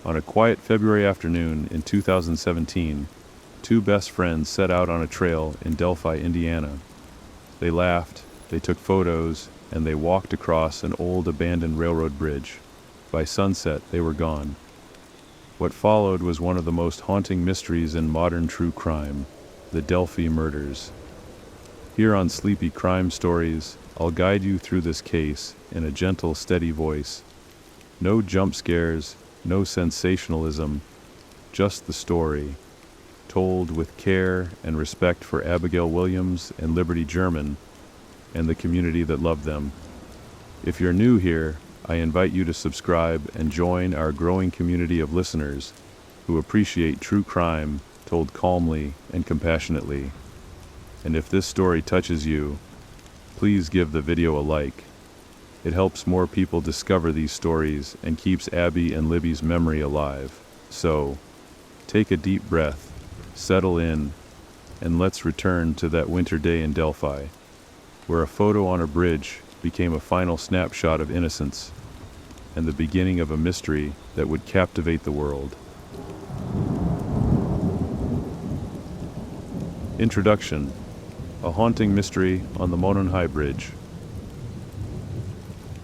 On a quiet February afternoon in 2017, two best friends set out on a trail in Delphi, Indiana. They laughed, they took photos, and they walked across an old abandoned railroad bridge. By sunset, they were gone. What followed was one of the most haunting mysteries in modern true crime, the Delphi Murders. Here on Sleepy Crime Stories, I'll guide you through this case in a gentle, steady voice. No jump scares, no sensationalism, just the story, told with care and respect for Abigail Williams and Liberty German and the community that loved them. If you're new here, I invite you to subscribe and join our growing community of listeners who appreciate true crime told calmly and compassionately. And if this story touches you, please give the video a like. It helps more people discover these stories and keeps Abby and Libby's memory alive. So, take a deep breath, settle in, and let's return to that winter day in Delphi, where a photo on a bridge became a final snapshot of innocence and the beginning of a mystery that would captivate the world. Introduction: A haunting mystery on the Monon High Bridge.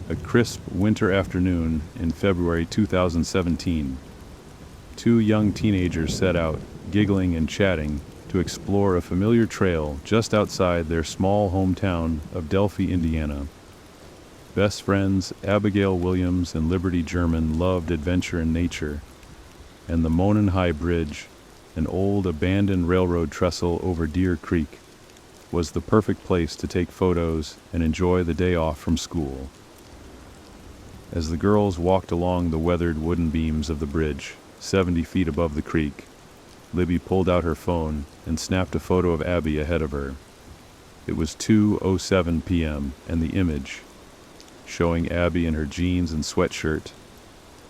A crisp winter afternoon in February 2017. Two young teenagers set out, giggling and chatting, to explore a familiar trail just outside their small hometown of Delphi, Indiana. Best friends Abigail Williams and Liberty German loved adventure and nature, and the Monon High Bridge, an old abandoned railroad trestle over Deer Creek, was the perfect place to take photos and enjoy the day off from school. As the girls walked along the weathered wooden beams of the bridge, 70 feet above the creek, Libby pulled out her phone and snapped a photo of Abby ahead of her. It was 2:07 p.m., and the image, showing Abby in her jeans and sweatshirt,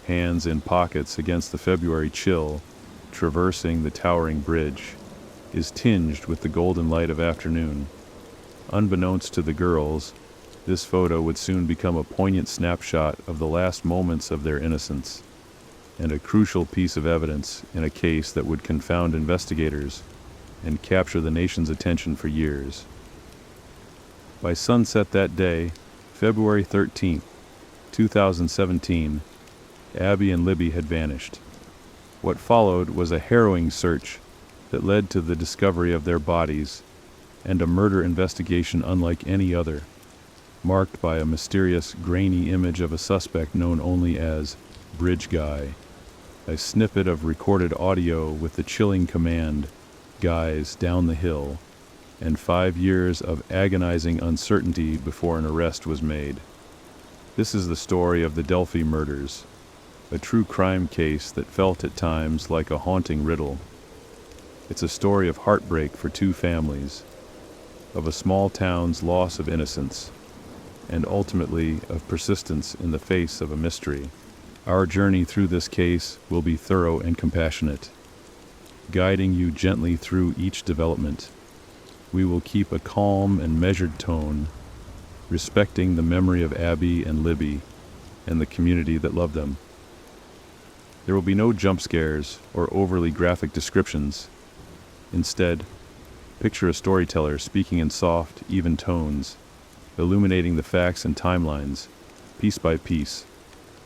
hands in pockets against the February chill, traversing the towering bridge, is tinged with the golden light of afternoon. Unbeknownst to the girls, this photo would soon become a poignant snapshot of the last moments of their innocence, and a crucial piece of evidence in a case that would confound investigators and capture the nation's attention for years. By sunset that day, February 13, 2017, Abby and Libby had vanished. What followed was a harrowing search that led to the discovery of their bodies and a murder investigation unlike any other, marked by a mysterious, grainy image of a suspect known only as Bridge Guy, a snippet of recorded audio with the chilling command, "Guys, down the hill," and 5 years of agonizing uncertainty before an arrest was made. This is the story of the Delphi Murders, a true crime case that felt at times like a haunting riddle. It's a story of heartbreak for two families, of a small town's loss of innocence, and ultimately of persistence in the face of a mystery. Our journey through this case will be thorough and compassionate, guiding you gently through each development. We will keep a calm and measured tone, respecting the memory of Abby and Libby and the community that loved them. There will be no jump scares or overly graphic descriptions. Instead, picture a storyteller speaking in soft, even tones, illuminating the facts and timelines, piece by piece,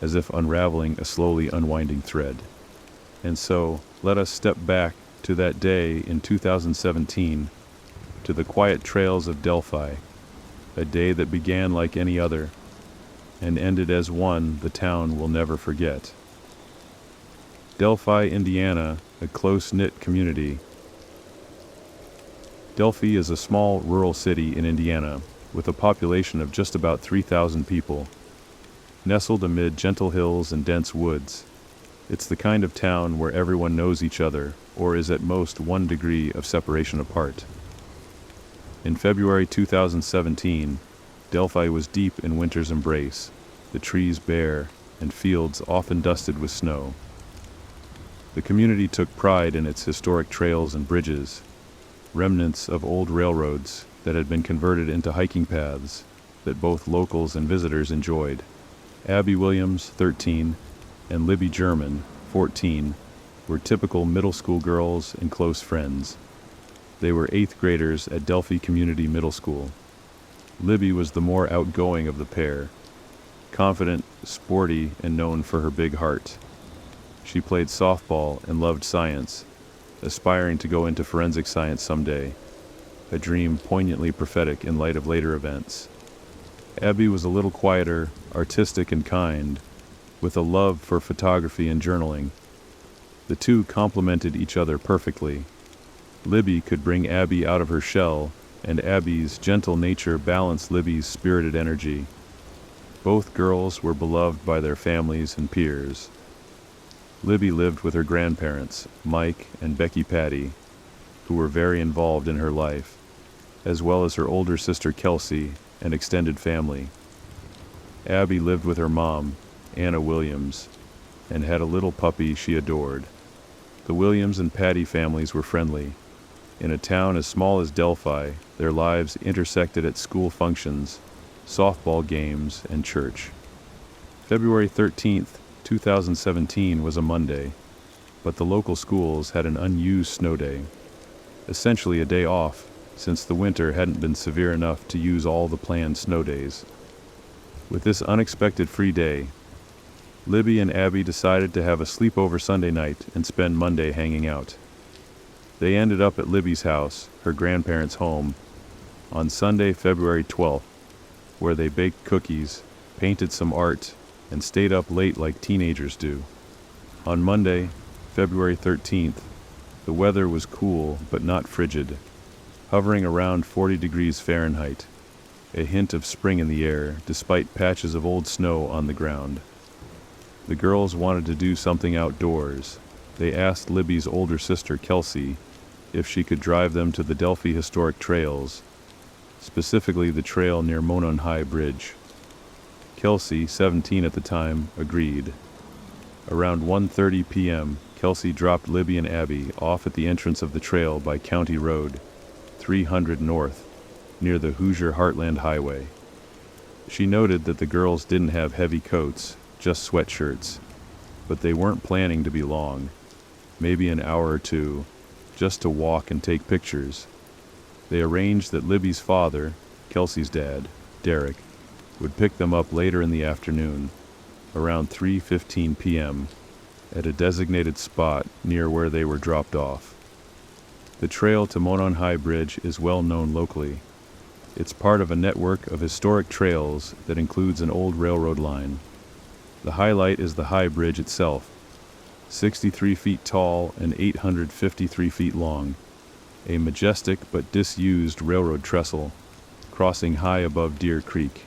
as if unraveling a slowly unwinding thread. And so, let us step back to that day in 2017, to the quiet trails of Delphi, a day that began like any other, and ended as one the town will never forget. Delphi, Indiana, a close-knit community. Delphi is a small rural city in Indiana, with a population of just about 3,000 people. Nestled amid gentle hills and dense woods, it's the kind of town where everyone knows each other, or is at most 1 degree of separation apart. In February 2017, Delphi was deep in winter's embrace, the trees bare, and fields often dusted with snow. The community took pride in its historic trails and bridges, remnants of old railroads that had been converted into hiking paths that both locals and visitors enjoyed. Abby Williams, 13, and Libby German, 14, were typical middle school girls and close friends. They were 8th graders at Delphi Community Middle School. Libby was the more outgoing of the pair, confident, sporty, and known for her big heart. She played softball and loved science, aspiring to go into forensic science someday, a dream poignantly prophetic in light of later events. Abby was a little quieter, artistic and kind, with a love for photography and journaling. The two complemented each other perfectly. Libby could bring Abby out of her shell, and Abby's gentle nature balanced Libby's spirited energy. Both girls were beloved by their families and peers. Libby lived with her grandparents, Mike and Becky Patty, who were very involved in her life, as well as her older sister Kelsey and extended family. Abby lived with her mom, Anna Williams, and had a little puppy she adored. The Williams and Patty families were friendly. In a town as small as Delphi, their lives intersected at school functions, softball games, and church. February 13th, 2017 was a Monday, but the local schools had an unused snow day, essentially a day off, since the winter hadn't been severe enough to use all the planned snow days. With this unexpected free day, Libby and Abby decided to have a sleepover Sunday night and spend Monday hanging out. They ended up at Libby's house, her grandparents' home, on Sunday, February 12th, where they baked cookies, painted some art, and stayed up late like teenagers do. On Monday, February 13th, the weather was cool but not frigid, hovering around 40 degrees Fahrenheit, a hint of spring in the air despite patches of old snow on the ground. The girls wanted to do something outdoors. They asked Libby's older sister, Kelsey, if she could drive them to the Delphi historic trails, specifically the trail near Monon High Bridge. Kelsey, 17 at the time, agreed. Around 1:30 p.m., Kelsey dropped Libby and Abby off at the entrance of the trail by County Road, 300 North, near the Hoosier Heartland Highway. She noted that the girls didn't have heavy coats, just sweatshirts, but they weren't planning to be long, maybe an hour or two, just to walk and take pictures. They arranged that Libby's father, Kelsey's dad, Derek, would pick them up later in the afternoon, around 3:15 p.m., at a designated spot near where they were dropped off. The trail to Monon High Bridge is well known locally. It's part of a network of historic trails that includes an old railroad line. The highlight is the High Bridge itself, 63 feet tall and 853 feet long, a majestic but disused railroad trestle, crossing high above Deer Creek.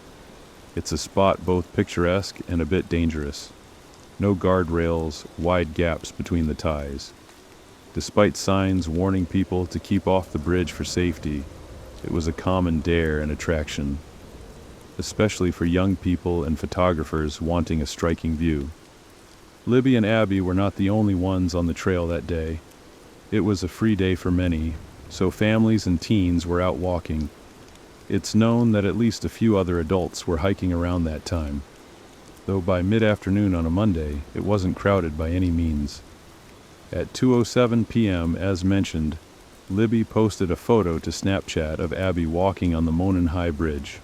It's a spot both picturesque and a bit dangerous. No guardrails, wide gaps between the ties. Despite signs warning people to keep off the bridge for safety, it was a common dare and attraction, especially for young people and photographers wanting a striking view. Libby and Abby were not the only ones on the trail that day. It was a free day for many, so families and teens were out walking. It's known that at least a few other adults were hiking around that time, though by mid-afternoon on a Monday, it wasn't crowded by any means. At 2:07 p.m., as mentioned, Libby posted a photo to Snapchat of Abby walking on the Monon High Bridge.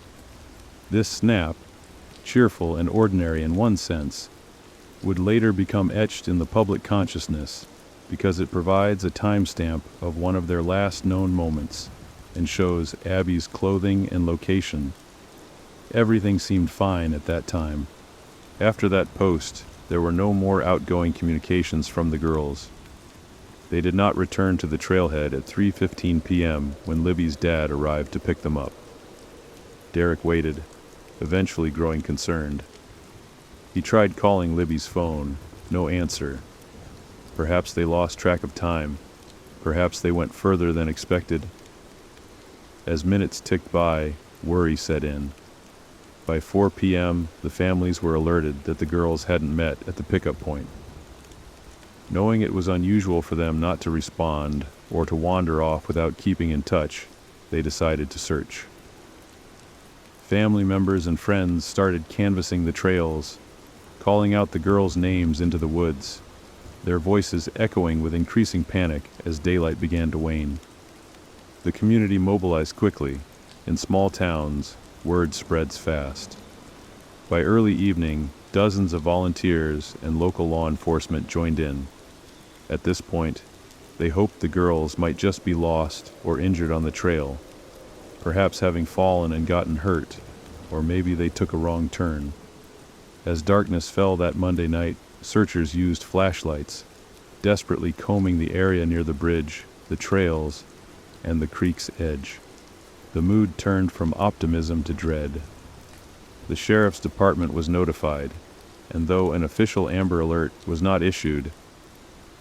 This snap, cheerful and ordinary in one sense, would later become etched in the public consciousness because it provides a timestamp of one of their last known moments and shows Abby's clothing and location. Everything seemed fine at that time. After that post, there were no more outgoing communications from the girls. They did not return to the trailhead at 3:15 p.m. when Libby's dad arrived to pick them up. Derek waited, eventually growing concerned. He tried calling Libby's phone, no answer. Perhaps they lost track of time. Perhaps they went further than expected. As minutes ticked by, worry set in. By 4 p.m., the families were alerted that the girls hadn't met at the pickup point. Knowing it was unusual for them not to respond or to wander off without keeping in touch, they decided to search. Family members and friends started canvassing the trails, calling out the girls' names into the woods. their voices echoing with increasing panic as daylight began to wane. The community mobilized quickly. In small towns, word spreads fast. By early evening, dozens of volunteers and local law enforcement joined in. At this point, they hoped the girls might just be lost or injured on the trail, perhaps having fallen and gotten hurt, or maybe they took a wrong turn. As darkness fell that Monday night, searchers used flashlights, desperately combing the area near the bridge, the trails, and the creek's edge. The mood turned from optimism to dread. The sheriff's department was notified, and though an official Amber Alert was not issued,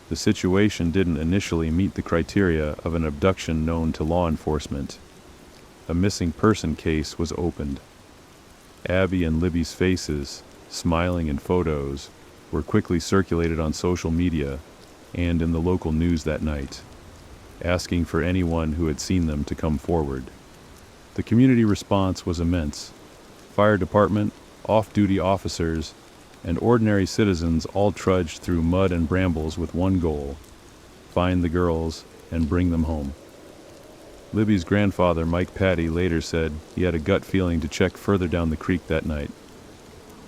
the situation didn't initially meet the criteria of an abduction known to law enforcement. A missing person case was opened. Abby and Libby's faces, smiling in photos, were quickly circulated on social media and in the local news that night, asking for anyone who had seen them to come forward. The community response was immense. Fire department, off-duty officers, and ordinary citizens all trudged through mud and brambles with one goal: find the girls and bring them home. Libby's grandfather, Mike Patty, later said he had a gut feeling to check further down the creek that night,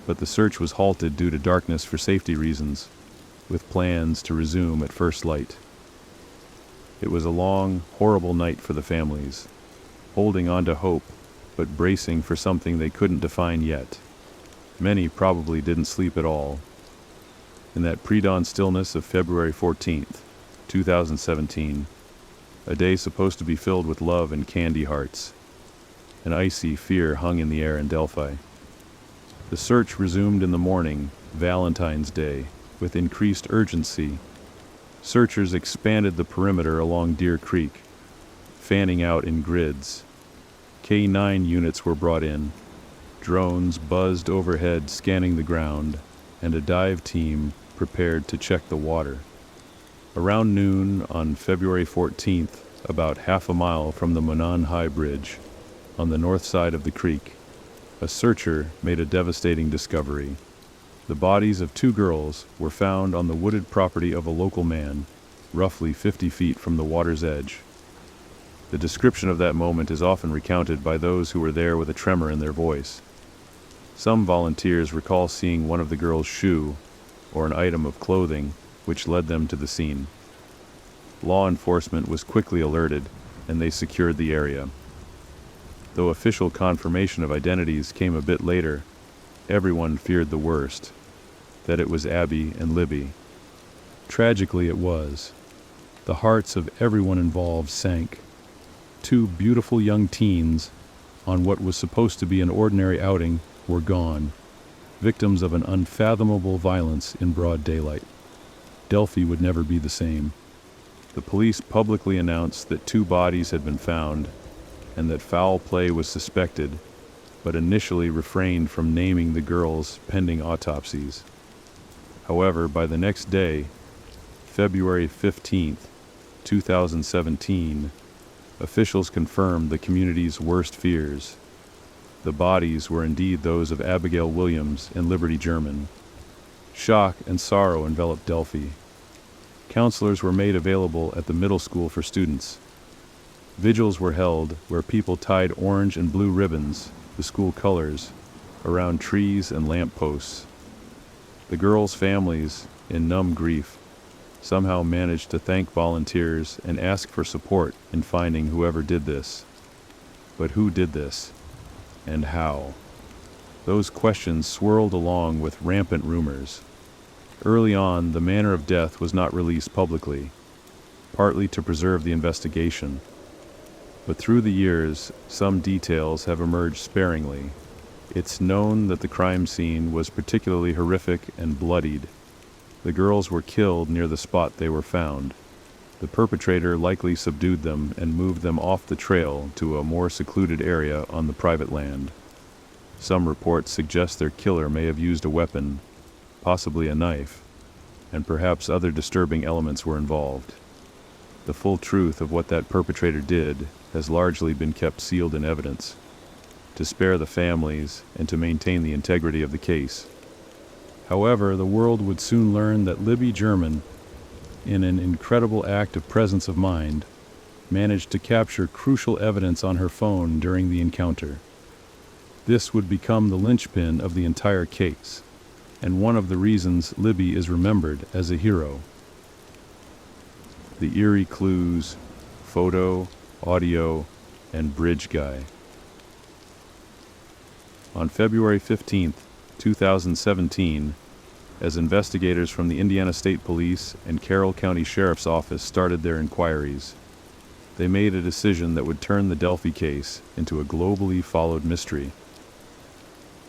but the search was halted due to darkness for safety reasons, with plans to resume at first light. It was a long, horrible night for the families, holding on to hope, but bracing for something they couldn't define yet. Many probably didn't sleep at all. In that pre-dawn stillness of February 14th, 2017, a day supposed to be filled with love and candy hearts, an icy fear hung in the air in Delphi. The search resumed in the morning, Valentine's Day, with increased urgency. Searchers expanded the perimeter along Deer Creek, fanning out in grids. K-9 units were brought in. Drones buzzed overhead scanning the ground, and a dive team prepared to check the water. Around noon on February 14th, about half a mile from the Monon High Bridge, on the north side of the creek, a searcher made a devastating discovery. The bodies of two girls were found on the wooded property of a local man, roughly 50 feet from the water's edge. The description of that moment is often recounted by those who were there with a tremor in their voice. Some volunteers recall seeing one of the girls' shoe, or an item of clothing, which led them to the scene. Law enforcement was quickly alerted, and they secured the area. Though official confirmation of identities came a bit later, everyone feared the worst, that it was Abby and Libby. Tragically it was. The hearts of everyone involved sank. Two beautiful young teens, on what was supposed to be an ordinary outing, were gone, victims of an unfathomable violence in broad daylight. Delphi would never be the same. The police publicly announced that two bodies had been found, and that foul play was suspected, but initially refrained from naming the girls pending autopsies. However, by the next day, February 15th, 2017, officials confirmed the community's worst fears. The bodies were indeed those of Abigail Williams and Liberty German. Shock and sorrow enveloped Delphi. Counselors were made available at the middle school for students. Vigils were held where people tied orange and blue ribbons, the school colors, around trees and lamp posts. The girls' families, in numb grief, somehow managed to thank volunteers and ask for support in finding whoever did this. But who did this? And how? Those questions swirled along with rampant rumors. Early on, the manner of death was not released publicly, partly to preserve the investigation. But through the years, some details have emerged sparingly. It's known that the crime scene was particularly horrific and bloodied. The girls were killed near the spot they were found. The perpetrator likely subdued them and moved them off the trail to a more secluded area on the private land. Some reports suggest their killer may have used a weapon, possibly a knife, and perhaps other disturbing elements were involved. The full truth of what that perpetrator did has largely been kept sealed in evidence, to spare the families and to maintain the integrity of the case. However, the world would soon learn that Libby German in an incredible act of presence of mind, managed to capture crucial evidence on her phone during the encounter. This would become the linchpin of the entire case, and one of the reasons Libby is remembered as a hero. The eerie clues, photo, audio, and bridge guy. On February 15, 2017, as investigators from the Indiana State Police and Carroll County Sheriff's Office started their inquiries, they made a decision that would turn the Delphi case into a globally followed mystery.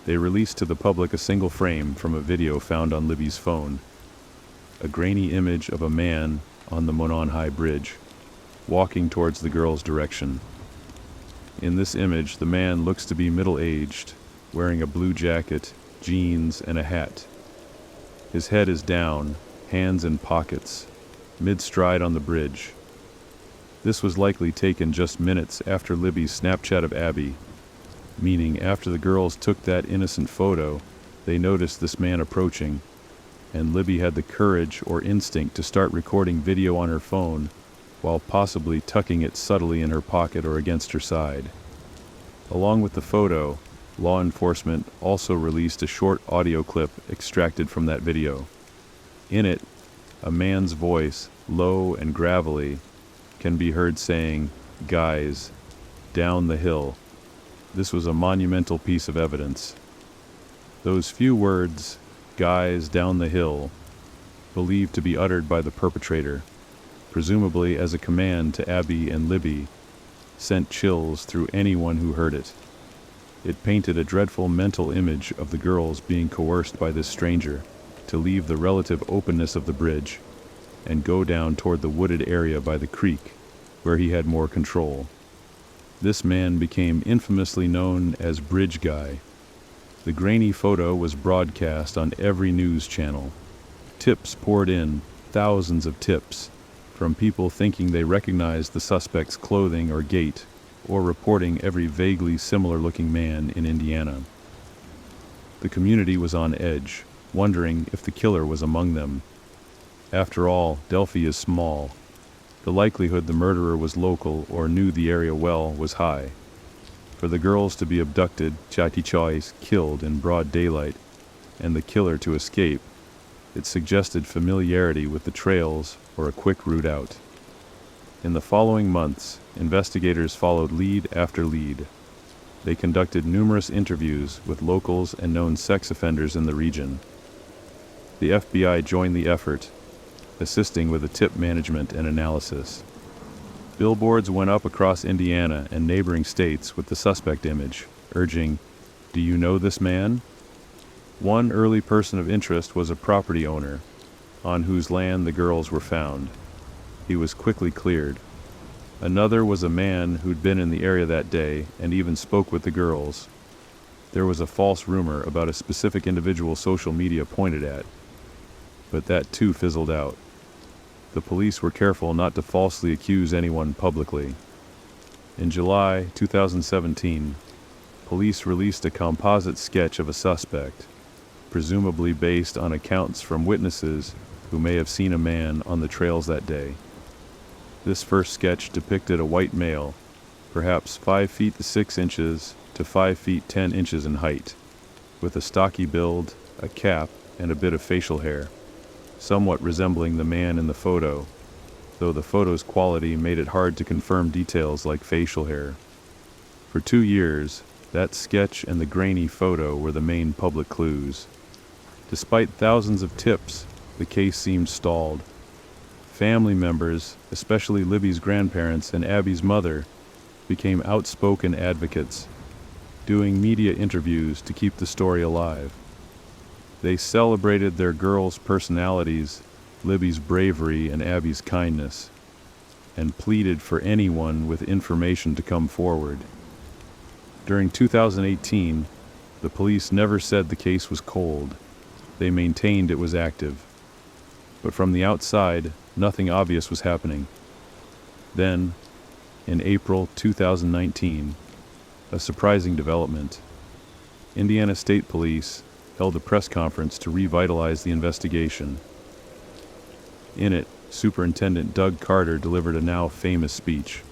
They released to the public a single frame from a video found on Libby's phone, a grainy image of a man on the Monon High Bridge, walking towards the girl's direction. In this image, the man looks to be middle-aged, wearing a blue jacket, jeans, and a hat. His head is down, hands in pockets, mid-stride on the bridge. This was likely taken just minutes after Libby's Snapchat of Abby, meaning after the girls took that innocent photo, they noticed this man approaching, and Libby had the courage or instinct to start recording video on her phone while possibly tucking it subtly in her pocket or against her side. Along with the photo, law enforcement also released a short audio clip extracted from that video. In it, a man's voice, low and gravelly, can be heard saying, "Guys, down the hill." This was a monumental piece of evidence. Those few words, "Guys, down the hill," believed to be uttered by the perpetrator, presumably as a command to Abby and Libby, sent chills through anyone who heard it. It painted a dreadful mental image of the girls being coerced by this stranger to leave the relative openness of the bridge and go down toward the wooded area by the creek, where he had more control. This man became infamously known as Bridge Guy. The grainy photo was broadcast on every news channel. Tips poured in, thousands of tips, from people thinking they recognized the suspect's clothing or gait, or reporting every vaguely similar-looking man in Indiana. The community was on edge, wondering if the killer was among them. After all, Delphi is small. The likelihood the murderer was local or knew the area well was high. For the girls to be abducted, killed in broad daylight, and the killer to escape, it suggested familiarity with the trails or a quick route out. In the following months, investigators followed lead after lead. They conducted numerous interviews with locals and known sex offenders in the region. The FBI joined the effort, assisting with the tip management and analysis. Billboards went up across Indiana and neighboring states with the suspect image, urging, "Do you know this man?" One early person of interest was a property owner, on whose land the girls were found. He was quickly cleared. Another was a man who'd been in the area that day and even spoke with the girls. There was a false rumor about a specific individual social media pointed at, but that too fizzled out. The police were careful not to falsely accuse anyone publicly. In July 2017, police released a composite sketch of a suspect, presumably based on accounts from witnesses who may have seen a man on the trails that day. This first sketch depicted a white male, perhaps 5 feet 6 inches to 5 feet 10 inches in height, with a stocky build, a cap, and a bit of facial hair, somewhat resembling the man in the photo, though the photo's quality made it hard to confirm details like facial hair. For 2 years, that sketch and the grainy photo were the main public clues. Despite thousands of tips, the case seemed stalled. Family members, especially Libby's grandparents and Abby's mother, became outspoken advocates, doing media interviews to keep the story alive. They celebrated their girls' personalities, Libby's bravery and Abby's kindness, and pleaded for anyone with information to come forward. During 2018, the police never said the case was cold. They maintained it was active. But from the outside, nothing obvious was happening. Then, in April 2019, a surprising development. Indiana State Police held a press conference to revitalize the investigation. In it, Superintendent Doug Carter delivered a now famous speech.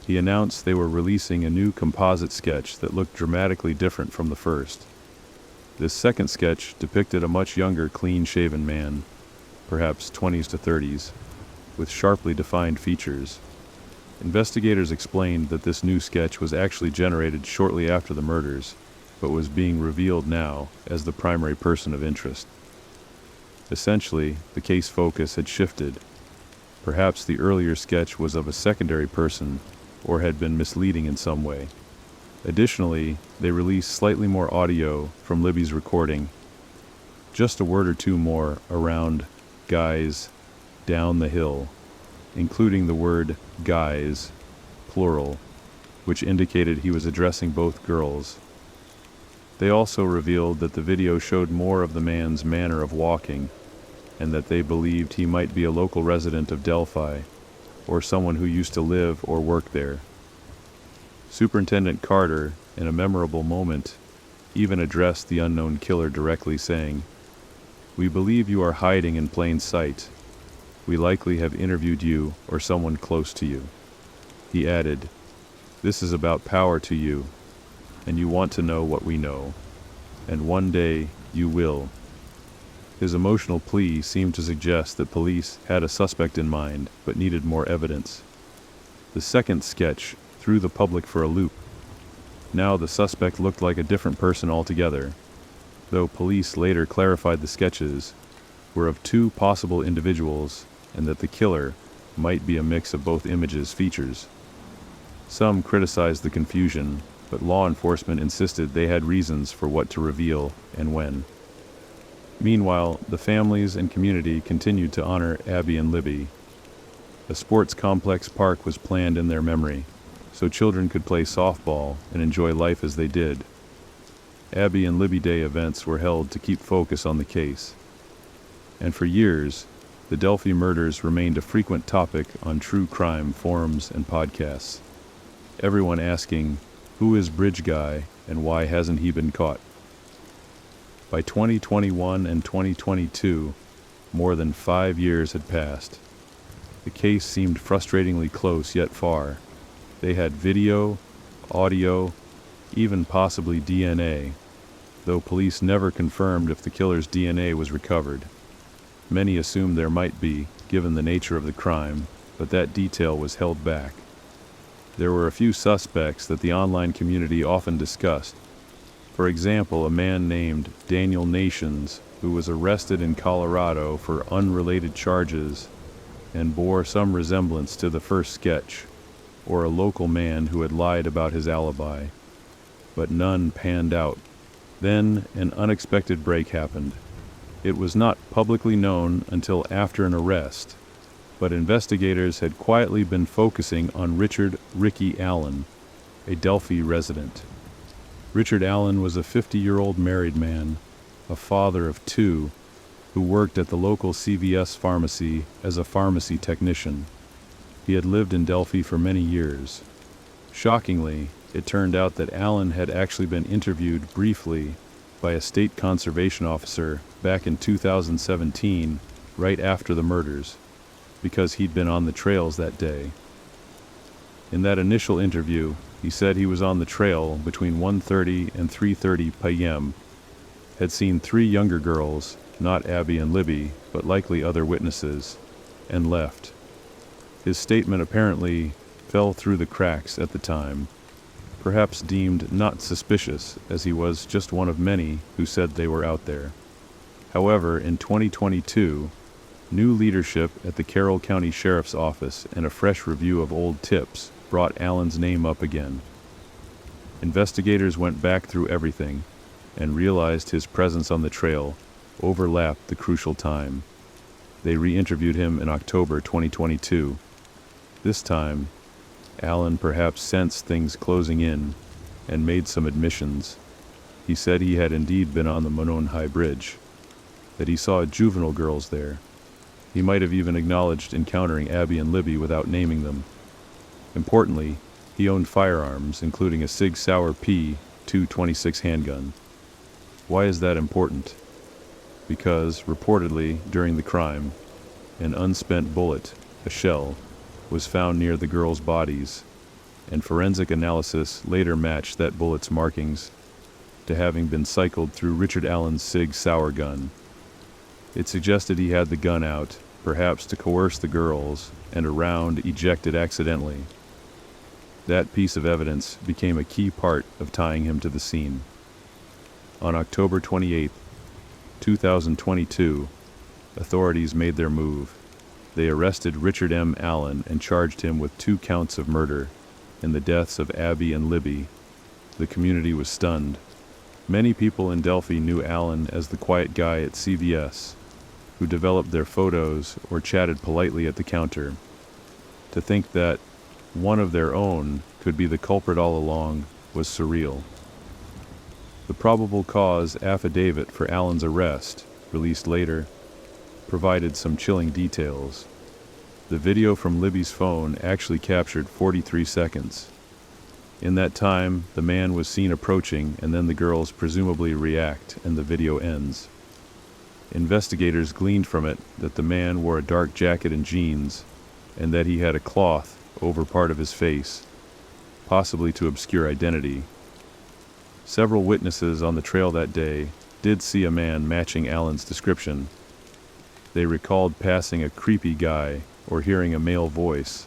He announced they were releasing a new composite sketch that looked dramatically different from the first. This second sketch depicted a much younger, clean-shaven man, perhaps 20s to 30s, with sharply defined features. Investigators explained that this new sketch was actually generated shortly after the murders, but was being revealed now as the primary person of interest. Essentially, the case focus had shifted. Perhaps the earlier sketch was of a secondary person or had been misleading in some way. Additionally, they released slightly more audio from Libby's recording. Just a word or two more around guys down the hill, including the word guys, plural, which indicated he was addressing both girls. They also revealed that the video showed more of the man's manner of walking, and that they believed he might be a local resident of Delphi, or someone who used to live or work there. Superintendent Carter, in a memorable moment, even addressed the unknown killer directly, saying, "We believe you are hiding in plain sight. We likely have interviewed you or someone close to you." He added, "This is about power to you, and you want to know what we know, and one day you will." His emotional plea seemed to suggest that police had a suspect in mind, but needed more evidence. The second sketch threw the public for a loop. Now the suspect looked like a different person altogether, though police later clarified the sketches were of two possible individuals and that the killer might be a mix of both images' features. Some criticized the confusion, but law enforcement insisted they had reasons for what to reveal and when. Meanwhile, the families and community continued to honor Abby and Libby. A sports complex park was planned in their memory, so children could play softball and enjoy life as they did. Abby and Libby Day events were held to keep focus on the case. And for years, the Delphi Murders remained a frequent topic on true crime forums and podcasts. Everyone asking, who is Bridge Guy and why hasn't he been caught? By 2021 and 2022, more than 5 years had passed. The case seemed frustratingly close yet far. They had video, audio, even possibly DNA, though police never confirmed if the killer's DNA was recovered. Many assumed there might be, given the nature of the crime, but that detail was held back. There were a few suspects that the online community often discussed. For example, a man named Daniel Nations, who was arrested in Colorado for unrelated charges and bore some resemblance to the first sketch, or a local man who had lied about his alibi. But none panned out. Then an unexpected break happened. It was not publicly known until after an arrest, but investigators had quietly been focusing on Richard "Ricky" Allen, a Delphi resident. Richard Allen was a 50-year-old married man, a father of 2, who worked at the local CVS pharmacy as a pharmacy technician. He had lived in Delphi for many years. Shockingly, it turned out that Allen had actually been interviewed briefly by a state conservation officer back in 2017, right after the murders, because he'd been on the trails that day. In that initial interview, he said he was on the trail between 1:30 and 3:30 p.m., had seen 3 younger girls, not Abby and Libby, but likely other witnesses, and left. His statement apparently fell through the cracks at the time, perhaps deemed not suspicious, as he was just one of many who said they were out there. However, in 2022, new leadership at the Carroll County Sheriff's Office and a fresh review of old tips brought Allen's name up again. Investigators went back through everything and realized his presence on the trail overlapped the crucial time. They re-interviewed him in October 2022. This time, Allen perhaps sensed things closing in and made some admissions. He said he had indeed been on the Monon High Bridge, that he saw juvenile girls there. He might have even acknowledged encountering Abby and Libby without naming them. Importantly, he owned firearms, including a Sig Sauer P .226 handgun. Why is that important? Because, reportedly, during the crime, An unspent bullet, a shell, was found near the girls' bodies, and forensic analysis later matched that bullet's markings to having been cycled through Richard Allen's Sig Sauer gun. It suggested he had the gun out, perhaps to coerce the girls, and a round ejected accidentally. That piece of evidence became a key part of tying him to the scene. On October 28, 2022, authorities made their move. They arrested Richard M. Allen and charged him with 2 counts of murder in the deaths of Abby and Libby. The community was stunned. Many people in Delphi knew Allen as the quiet guy at CVS, who developed their photos or chatted politely at the counter. To think that one of their own could be the culprit all along was surreal. The probable cause affidavit for Allen's arrest, released later, provided some chilling details. The video from Libby's phone actually captured 43 seconds. In that time, the man was seen approaching, and then the girls presumably react, and the video ends. Investigators gleaned from it that the man wore a dark jacket and jeans, and that he had a cloth over part of his face, possibly to obscure identity. Several witnesses on the trail that day did see a man matching Allen's description. They recalled passing a creepy guy or hearing a male voice.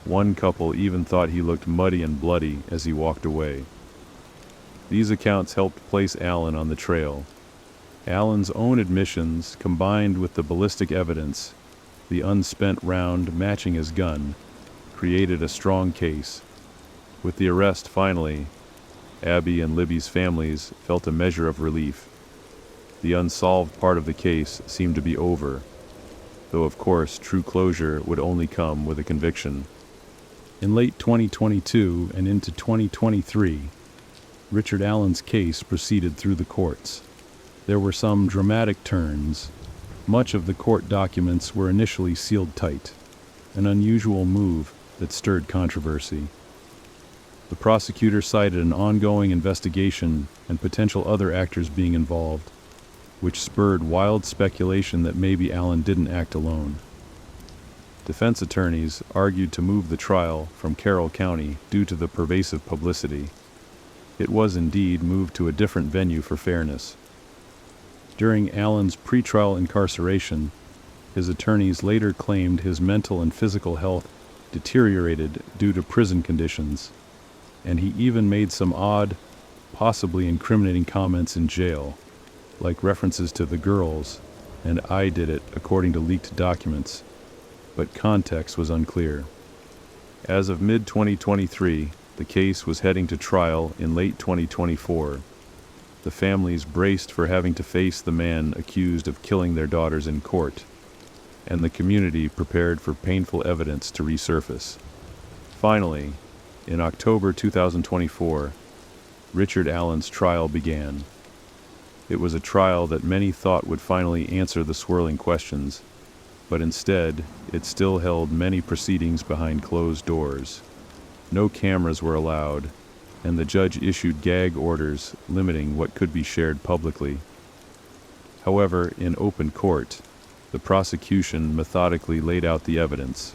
One couple even thought he looked muddy and bloody as he walked away. These accounts helped place Allen on the trail. Allen's own admissions, combined with the ballistic evidence, the unspent round matching his gun, created a strong case. With the arrest finally, Abby and Libby's families felt a measure of relief. The unsolved part of the case seemed to be over, though of course true closure would only come with a conviction. In late 2022 and into 2023, Richard Allen's case proceeded through the courts. There were some dramatic turns. Much of the court documents were initially sealed tight, an unusual move that stirred controversy. The prosecutor cited an ongoing investigation and potential other actors being involved, which spurred wild speculation that maybe Allen didn't act alone. Defense attorneys argued to move the trial from Carroll County due to the pervasive publicity. It was indeed moved to a different venue for fairness. During Allen's pretrial incarceration, his attorneys later claimed his mental and physical health deteriorated due to prison conditions, and he even made some odd, possibly incriminating comments in jail, like references to the girls, and "I did it" according to leaked documents, but context was unclear. As of mid-2023, the case was heading to trial in late 2024. The families braced for having to face the man accused of killing their daughters in court, and the community prepared for painful evidence to resurface. Finally, in October 2024, Richard Allen's trial began. It was a trial that many thought would finally answer the swirling questions, but instead, it still held many proceedings behind closed doors. No cameras were allowed, and the judge issued gag orders limiting what could be shared publicly. However, in open court, the prosecution methodically laid out the evidence.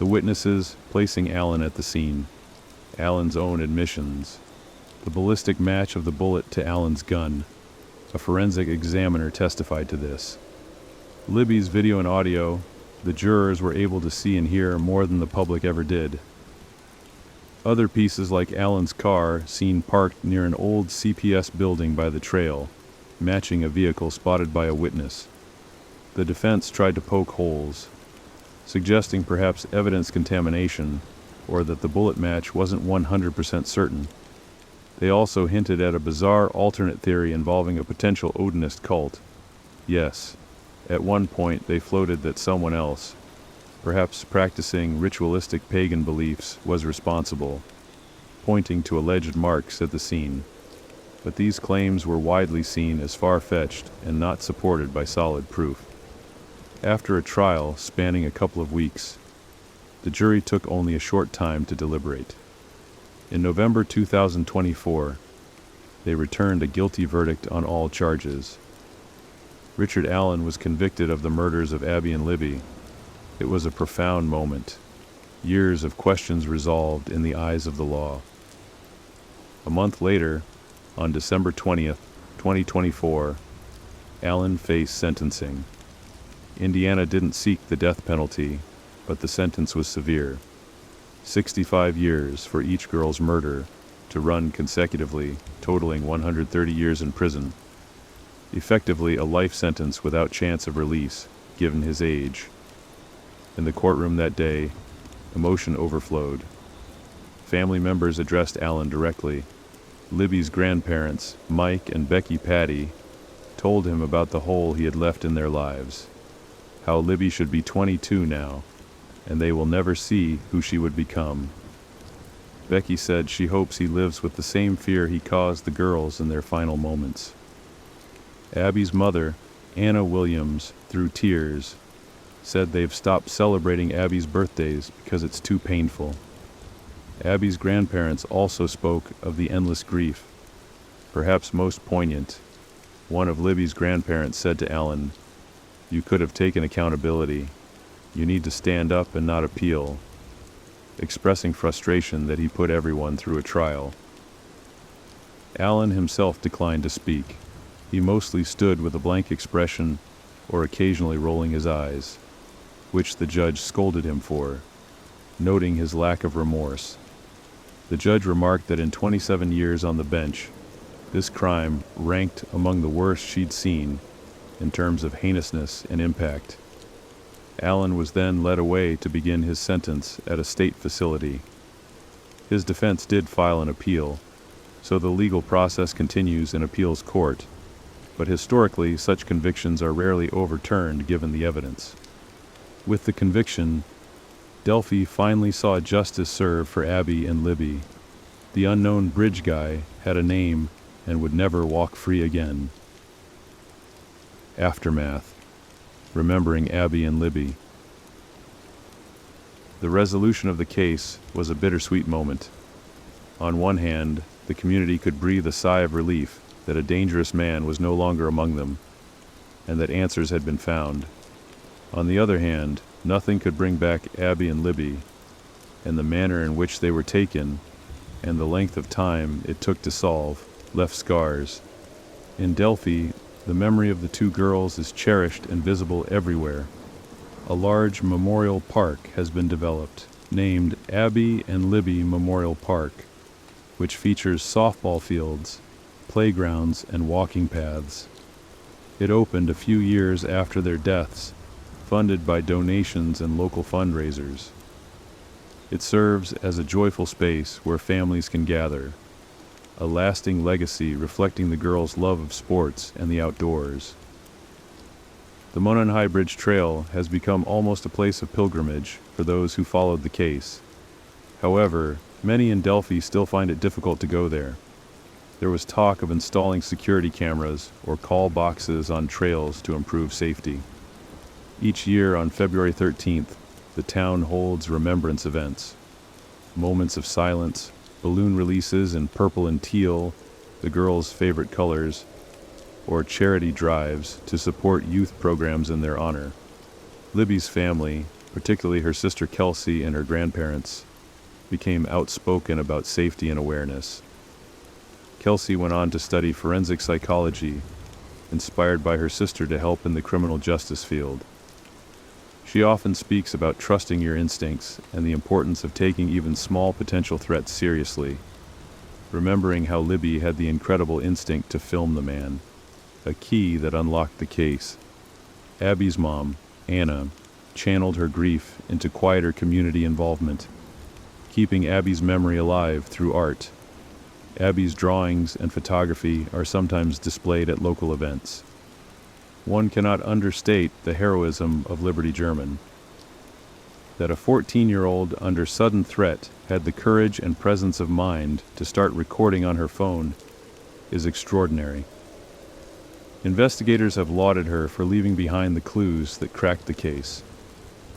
The witnesses placing Allen at the scene, Allen's own admissions, the ballistic match of the bullet to Allen's gun. A forensic examiner testified to this. Libby's video and audio, the jurors were able to see and hear more than the public ever did. Other pieces like Allen's car seen parked near an old CPS building by the trail, matching a vehicle spotted by a witness. The defense tried to poke holes, suggesting perhaps evidence contamination or that the bullet match wasn't 100% certain. They also hinted at a bizarre alternate theory involving a potential Odinist cult. Yes, at one point they floated that someone else, perhaps practicing ritualistic pagan beliefs, was responsible, pointing to alleged marks at the scene. But these claims were widely seen as far-fetched and not supported by solid proof. After a trial spanning a couple of weeks, the jury took only a short time to deliberate. In November 2024, they returned a guilty verdict on all charges. Richard Allen was convicted of the murders of Abby and Libby. It was a profound moment. Years of questions resolved in the eyes of the law. A month later, on December 20th, 2024, Allen faced sentencing. Indiana didn't seek the death penalty, but the sentence was severe. 65 years for each girl's murder, to run consecutively, totaling 130 years in prison. Effectively a life sentence without chance of release, given his age. In the courtroom that day, emotion overflowed. Family members addressed Allen directly. Libby's grandparents, Mike and Becky Patty, told him about the hole he had left in their lives. How Libby should be 22 now, and they will never see who she would become. Becky said she hopes he lives with the same fear he caused the girls in their final moments. Abby's mother, Anna Williams, through tears, said they've stopped celebrating Abby's birthdays because it's too painful. Abby's grandparents also spoke of the endless grief. Perhaps most poignant, one of Libby's grandparents said to Allen, "You could have taken accountability. You need to stand up and not appeal," expressing frustration that he put everyone through a trial. Allen himself declined to speak. He mostly stood with a blank expression or occasionally rolling his eyes, which the judge scolded him for, noting his lack of remorse. The judge remarked that in 27 years on the bench, this crime ranked among the worst she'd seen in terms of heinousness and impact. Allen was then led away to begin his sentence at a state facility. His defense did file an appeal, so the legal process continues in appeals court, but historically such convictions are rarely overturned given the evidence. With the conviction, Delphi finally saw justice served for Abby and Libby. The unknown bridge guy had a name and would never walk free again. Aftermath. Remembering Abby and Libby. The resolution of the case was a bittersweet moment. On one hand, the community could breathe a sigh of relief that a dangerous man was no longer among them, and that answers had been found. On the other hand, nothing could bring back Abby and Libby, and the manner in which they were taken, and the length of time it took to solve, left scars. In Delphi, the memory of the two girls is cherished and visible everywhere. A large memorial park has been developed, named Abby and Libby Memorial Park, which features softball fields, playgrounds, and walking paths. It opened a few years after their deaths, funded by donations and local fundraisers. It serves as a joyful space where families can gather, a lasting legacy reflecting the girls' love of sports and the outdoors. The Monon High Bridge Trail has become almost a place of pilgrimage for those who followed the case. However, many in Delphi still find it difficult to go there. There was talk of installing security cameras or call boxes on trails to improve safety. Each year on February 13th, the town holds remembrance events. Moments of silence, balloon releases in purple and teal, the girls' favorite colors, or charity drives to support youth programs in their honor. Libby's family, particularly her sister Kelsey and her grandparents, became outspoken about safety and awareness. Kelsey went on to study forensic psychology, inspired by her sister to help in the criminal justice field. She often speaks about trusting your instincts and the importance of taking even small potential threats seriously, remembering how Libby had the incredible instinct to film the man, a key that unlocked the case. Abby's mom, Anna, channeled her grief into quieter community involvement, keeping Abby's memory alive through art. Abby's drawings and photography are sometimes displayed at local events. One cannot understate the heroism of Liberty German. That a 14-year-old under sudden threat had the courage and presence of mind to start recording on her phone is extraordinary. Investigators have lauded her for leaving behind the clues that cracked the case.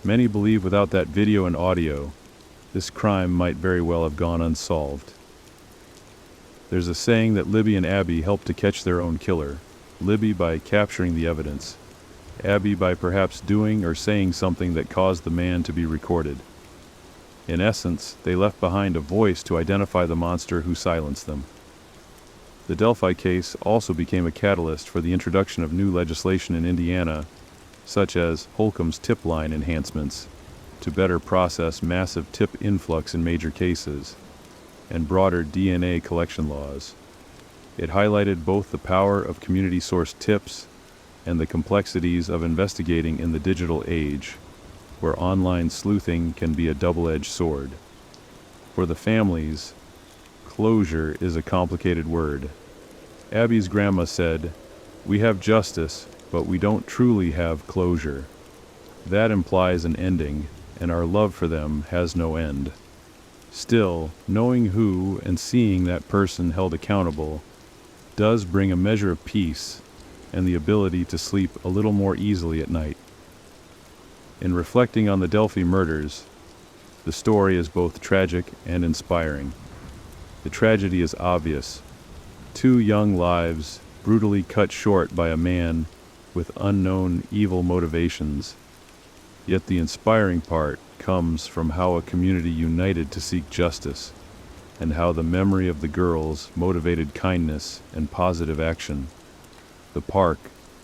Many believe without that video and audio, this crime might very well have gone unsolved. There's a saying that Libby and Abby helped to catch their own killer. Libby by capturing the evidence, Abby by perhaps doing or saying something that caused the man to be recorded. In essence, they left behind a voice to identify the monster who silenced them. The Delphi case also became a catalyst for the introduction of new legislation in Indiana, such as Holcomb's tip line enhancements, to better process massive tip influx in major cases, and broader DNA collection laws. It highlighted both the power of community-sourced tips and the complexities of investigating in the digital age, where online sleuthing can be a double-edged sword. For the families, closure is a complicated word. Abby's grandma said, "We have justice, but we don't truly have closure." That implies an ending, and our love for them has no end. Still, knowing who and seeing that person held accountable does bring a measure of peace and the ability to sleep a little more easily at night. In reflecting on the Delphi murders, the story is both tragic and inspiring. The tragedy is obvious. 2 young lives brutally cut short by a man with unknown evil motivations. Yet the inspiring part comes from how a community united to seek justice, and how the memory of the girls motivated kindness and positive action. The park,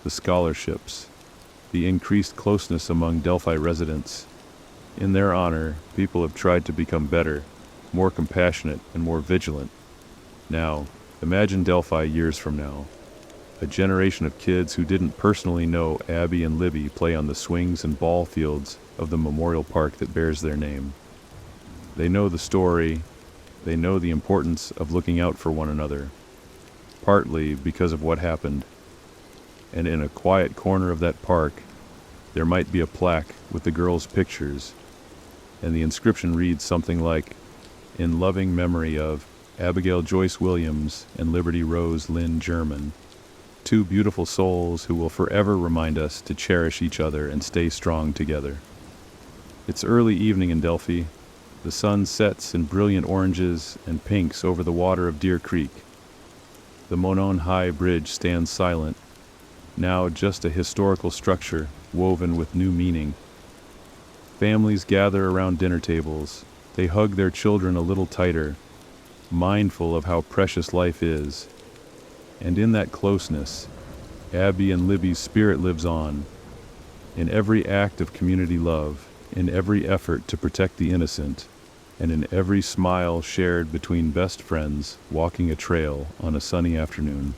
the scholarships, the increased closeness among Delphi residents. In their honor, people have tried to become better, more compassionate, and more vigilant. Now, imagine Delphi years from now. A generation of kids who didn't personally know Abby and Libby play on the swings and ball fields of the memorial park that bears their name. They know the story, they know the importance of looking out for one another, partly because of what happened. And in a quiet corner of that park, there might be a plaque with the girls' pictures, and the inscription reads something like, "In loving memory of Abigail Joyce Williams and Liberty Rose Lynn German, 2 beautiful souls who will forever remind us to cherish each other and stay strong together." It's early evening in Delphi. The sun sets in brilliant oranges and pinks over the water of Deer Creek. The Monon High Bridge stands silent, now just a historical structure woven with new meaning. Families gather around dinner tables. They hug their children a little tighter, mindful of how precious life is. And in that closeness, Abby and Libby's spirit lives on. In every act of community love, in every effort to protect the innocent, and in every smile shared between best friends walking a trail on a sunny afternoon.